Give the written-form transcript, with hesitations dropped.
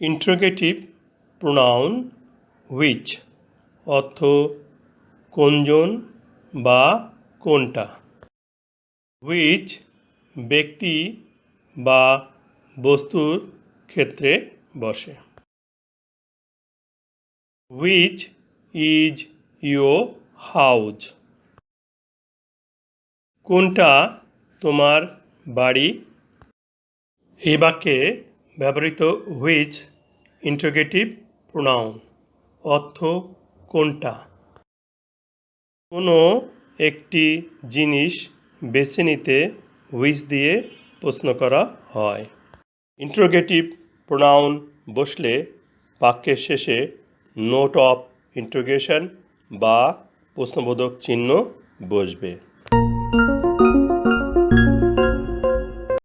Interrogative pronoun which অর্থ কোনজন বা কোনটা। হুইচ ব্যক্তি বা বস্তুর ক্ষেত্রে বসে। Which is your house? কোনটা তোমার বাড়ি? এই বাক্যে ব্যবহৃত হুইচ ইন্টারোগেটিভ প্রোনাউন, অর্থ কোনটা। কোনো একটি জিনিস বেছে নিতে হুইচ দিয়ে প্রশ্ন করা হয়। ইন্টারোগেটিভ প্রোনাউন বসলে বাক্যের শেষে নোট অফ ইন্টারোগেশন বা প্রশ্নবোধক চিহ্ন বসবে।